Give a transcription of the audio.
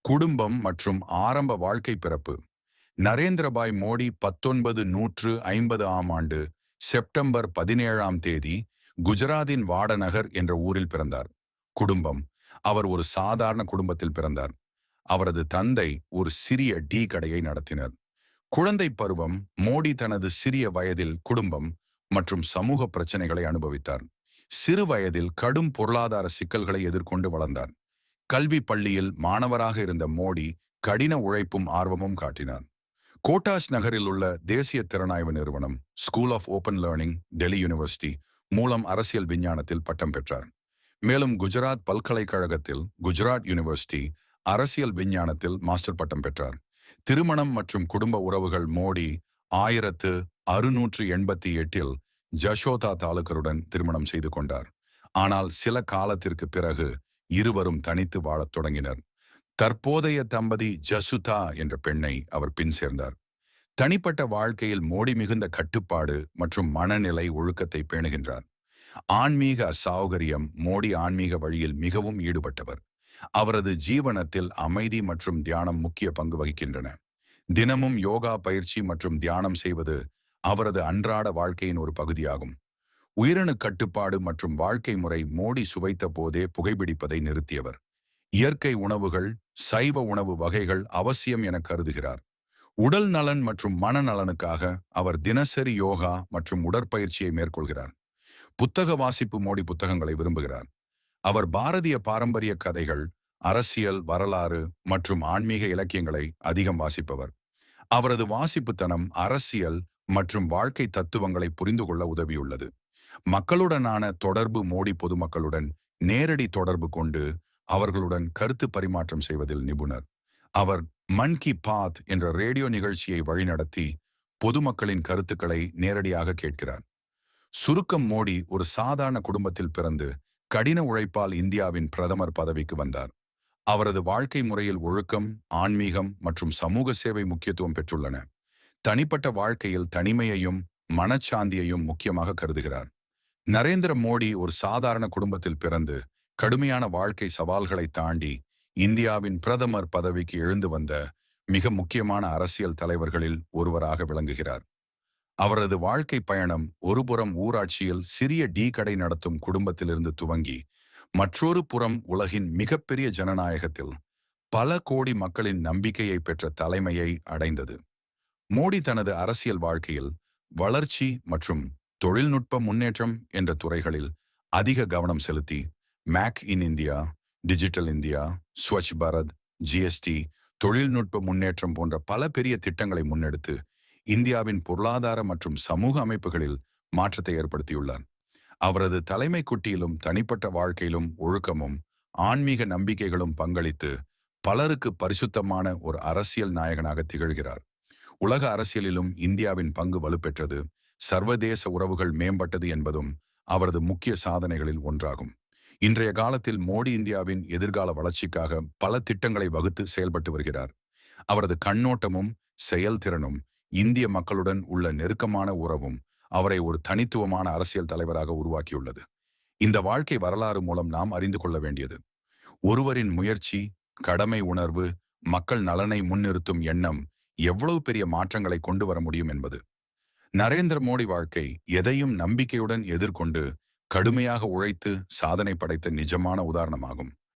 குடும்பம் மற்றும் ஆரம்ப வாழ்க்கை பிறப்பு. நரேந்திரபாய் மோடி 1950 ஆண்டு செப்டம்பர் 17ஆம் தேதி குஜராத்தின் வாடநகர் என்ற ஊரில் பிறந்தார். குடும்பம். அவர் ஒரு சாதாரண குடும்பத்தில் பிறந்தார். அவரது தந்தை ஒரு சிறிய டீ கடையை நடத்தினர். குழந்தை பருவம். மோடி தனது சிறிய வயதில் குடும்பம் மற்றும் சமூக பிரச்சனைகளை அனுபவித்தார். சிறு வயதில் கடும் பொருளாதார சிக்கல்களை எதிர்கொண்டு வளர்ந்தார். கல்வி பள்ளியில் மாணவராக இருந்த மோடி கடின உழைப்பும் ஆர்வமும் காட்டினார். கோட்டாஸ் நகரில் உள்ள தேசிய திறனாய்வு நிறுவனம் school of open learning, Delhi university மூலம் அரசியல் விஞ்ஞானத்தில் பட்டம் பெற்றார். மேலும் குஜராத் பல்கலைக்கழகத்தில் குஜராத் யூனிவர்சிட்டி அரசியல் விஞ்ஞானத்தில் மாஸ்டர் பட்டம் பெற்றார். திருமணம் மற்றும் குடும்ப உறவுகள். மோடி 1688 ஜஷோதா தாலுக்கருடன் திருமணம் செய்து கொண்டார். ஆனால் சில காலத்திற்கு பிறகு இருவரும் தனித்து வாழத் தொடங்கினர். தற்போதைய தம்பதி ஜசுதா என்ற பெண்ணை அவர் பின் சேர்ந்தார். தனிப்பட்ட வாழ்க்கையில் மோடி மிகுந்த கட்டுப்பாடு மற்றும் மனநிலை ஒழுக்கத்தை பேணுகின்றார். ஆன்மீக அசௌகரியம். மோடி ஆன்மீக வழியில் மிகவும் ஈடுபட்டவர். அவரது ஜீவனத்தில் அமைதி மற்றும் தியானம் முக்கிய பங்கு வகிக்கின்றன. தினமும் யோகா பயிற்சி மற்றும் தியானம் செய்வது அவரது அன்றாட வாழ்க்கையின் ஒரு பகுதியாகும். உயிரணு கட்டுப்பாடு மற்றும் வாழ்க்கை முறை. மோடி சுவைத்த போதே புகைப்பிடிப்பதை நிறுத்தியவர். இயற்கை உணவுகள், சைவ உணவு வகைகள் அவசியம் என கருதுகிறார். உடல் நலன் மற்றும் மனநலனுக்காக அவர் தினசரி யோகா மற்றும் உடற்பயிற்சியை மேற்கொள்கிறார். புத்தக வாசிப்பு. மோடி புத்தகங்களை விரும்புகிறார். அவர் பாரதிய பாரம்பரிய கதைகள், அரசியல், வரலாறு மற்றும் ஆன்மீக இலக்கியங்களை அதிகம் வாசிப்பவர். அவரது வாசிப்புத்தனம் அரசியல் மற்றும் வாழ்க்கை தத்துவங்களை புரிந்து கொள்ள உதவியுள்ளது. மக்களுடனான தொடர்பு. மோடி பொதுமக்களுடன் நேரடி தொடர்பு கொண்டு அவர்களுடன் கருத்து பரிமாற்றம் செய்வதில் நிபுணர். அவர் மன் கி பாத் என்ற ரேடியோ நிகழ்ச்சியை வழிநடத்தி பொதுமக்களின் கருத்துக்களை நேரடியாக கேட்கிறார். சுருக்கம். மோடி ஒரு சாதாரண குடும்பத்தில் பிறந்து கடின உழைப்பால் இந்தியாவின் பிரதமர் பதவிக்கு வந்தார். அவரது வாழ்க்கை முறையில் ஒழுக்கம், ஆன்மீகம் மற்றும் சமூக சேவை முக்கியத்துவம் பெற்றுள்ளன. தனிப்பட்ட வாழ்க்கையில் தனிமையையும் மனச்சாந்தியையும் முக்கியமாக கருதுகிறார். நரேந்திர மோடி ஒரு சாதாரண குடும்பத்தில் பிறந்து கடுமையான வாழ்க்கை சவால்களை தாண்டி இந்தியாவின் பிரதமர் பதவிக்கு எழுந்து வந்த மிக முக்கியமான அரசியல் தலைவர்களில் ஒருவராக விளங்குகிறார். அவரது வாழ்க்கை பயணம் ஒருபுறம் ஊராட்சியில் சிறிய டீ கடை நடத்தும் குடும்பத்திலிருந்து துவங்கி மற்றொரு புறம் உலகின் மிகப்பெரிய ஜனநாயகத்தில் பல கோடி மக்களின் நம்பிக்கையை பெற்ற தலைமையை அடைந்தது. மோடி தனது அரசியல் வாழ்க்கையில் வளர்ச்சி மற்றும் தொழில்நுட்ப முன்னேற்றம் என்ற துறைகளில் அதிக கவனம் செலுத்தி make in India, digital India, Swachh Bharat, GST, தொழில்நுட்ப முன்னேற்றம் போன்ற பல பெரிய திட்டங்களை முன்னெடுத்து இந்தியாவின் பொருளாதார மற்றும் சமூக அமைப்புகளில் மாற்றத்தை ஏற்படுத்தியுள்ளார். அவரது தலைமை குட்டியிலும் தனிப்பட்ட வாழ்க்கையிலும் ஒழுக்கமும் ஆன்மீக நம்பிக்கைகளும் பங்களித்து பலருக்கு பரிசுத்தமான ஒரு அரசியல் நாயகனாக திகழ்கிறார். உலக அரசியலிலும் இந்தியாவின் பங்கு வலுப்பெற்றது, சர்வதேச உறவுகள் மேம்பட்டது என்பதும் அவரது முக்கிய சாதனைகளில் ஒன்றாகும். இன்றைய காலத்தில் மோடி இந்தியாவின் எதிர்கால வளர்ச்சிக்காக பல திட்டங்களை வகுத்து செயல்பட்டு வருகிறார். அவரது கண்ணோட்டமும் செயல்திறனும் இந்திய மக்களுடன் உள்ள நெருக்கமான உறவும் அவரை ஒரு தனித்துவமான அரசியல் தலைவராக உருவாக்கியுள்ளது. இந்த வாழ்க்கை வரலாறு மூலம் நாம் அறிந்து கொள்ள வேண்டியது ஒருவரின் முயற்சி, கடமை உணர்வு, மக்கள் நலனை முன்னிறுத்தும் எண்ணம் எவ்வளவு பெரிய மாற்றங்களை கொண்டு வர முடியும் என்பது. நரேந்திர மோடி வாழ்க்கை எதையும் நம்பிக்கையுடன் எதிர்கொண்டு கடுமையாக உழைத்து சாதனை படைத்த நிஜமான உதாரணமாகும்.